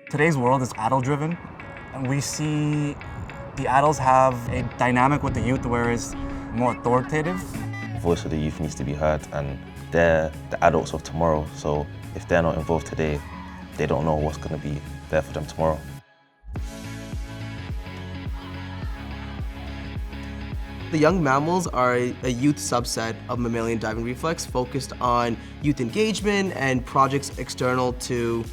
Today's world is adult-driven, and we see the adults have a dynamic with the youth where it's more authoritative. The voice of the youth needs to be heard, and they're the adults of tomorrow, so if they're not involved today, they don't know what's going to be there for them tomorrow. The Young Mammals are a youth subset of Mammalian Diving Reflex focused on youth engagement and projects external to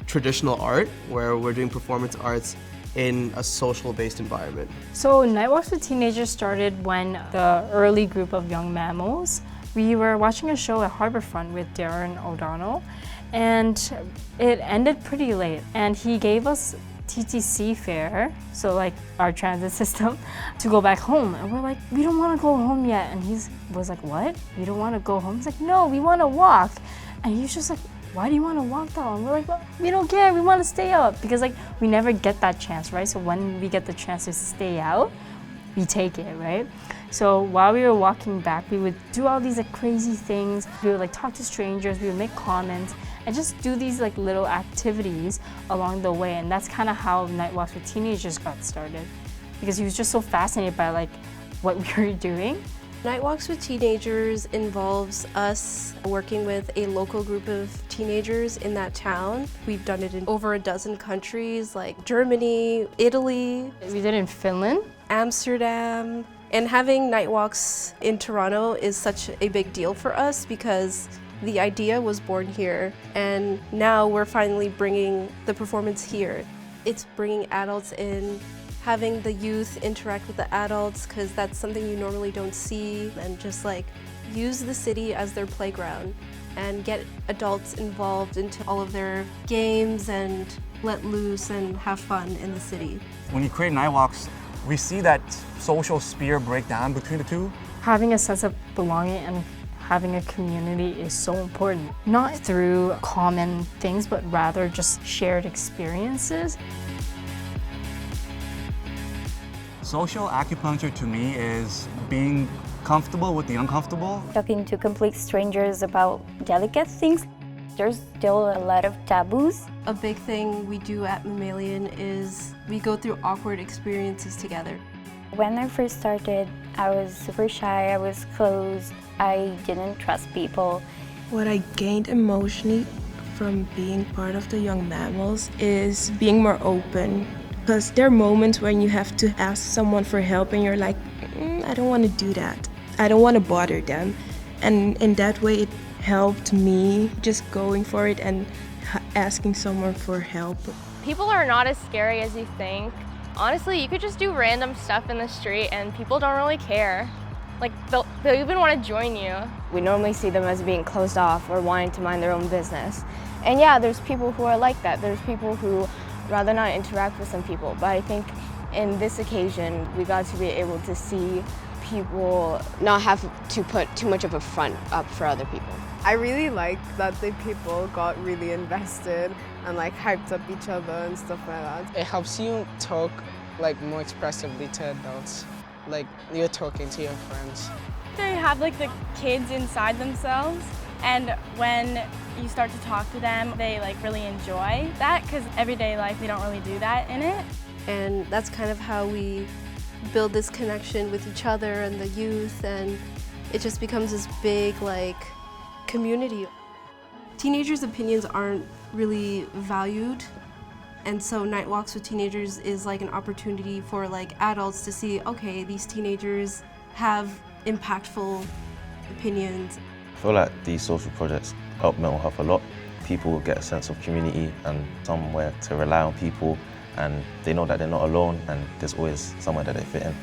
traditional art, where we're doing performance arts in a social-based environment. So Nightwalks with Teenagers started when the early group of Young Mammals, we were watching a show at Harbourfront with Darren O'Donnell, and it ended pretty late, and he gave us TTC fare, so like our transit system, to go back home. And we're like, we don't want to go home yet. And he was like, what? You don't want to go home? He's like, no, we want to walk. And he's just like, why do you want to walk though? And we're like, well, we don't care, we want to stay up. Because like, we never get that chance, right? So when we get the chance to stay out, we take it, right? So while we were walking back, we would do all these like crazy things. We would like talk to strangers, we would make comments, and just do these like little activities along the way. And that's kind of how Nightwalks with Teenagers got started, because he was just so fascinated by like what we were doing. Nightwalks with Teenagers involves us working with a local group of teenagers in that town. We've done it in over a dozen countries like Germany, Italy. We did it in Finland, Amsterdam. And having Nightwalks in Toronto is such a big deal for us because the idea was born here, and now we're finally bringing the performance here. It's bringing adults in, having the youth interact with the adults, because that's something you normally don't see, and just like use the city as their playground and get adults involved into all of their games and let loose and have fun in the city. When you create Nightwalks, we see that social sphere break down between the two. having a sense of belonging and having a community is so important. Not through common things, but rather just shared experiences. Social acupuncture to me is being comfortable with the uncomfortable. Talking to complete strangers about delicate things. There's still a lot of taboos. A big thing we do at Mammalian is we go through awkward experiences together. When I first started, I was super shy, I was closed, I didn't trust people. What I gained emotionally from being part of the Young Mammals is being more open. Because there are moments when you have to ask someone for help and you're like, I don't want to do that. I don't want to bother them. And in that way, it helped me just going for it and asking someone for help. People are not as scary as you think. Honestly, you could just do random stuff in the street and people don't really care. Like, they'll even want to join you. We normally see them as being closed off or wanting to mind their own business. And yeah, there's people who are like that. There's people who rather not interact with some people. But I think in this occasion, we got to be able to see people not have to put too much of a front up for other people. I really like that the people got really invested and like hyped up each other and stuff like that. It helps you talk like more expressively to adults, like you're talking to your friends. They have like the kids inside themselves, and when you start to talk to them, they like really enjoy that, because everyday life they don't really do that in it. And that's kind of how we build this connection with each other and the youth, and it just becomes this big like community. Teenagers' opinions aren't really valued, and so Nightwalks with Teenagers is like an opportunity for like adults to see, okay, these teenagers have impactful opinions. I feel like these social projects help mental health a lot. People get a sense of community and somewhere to rely on people, and they know that they're not alone and there's always somewhere that they fit in.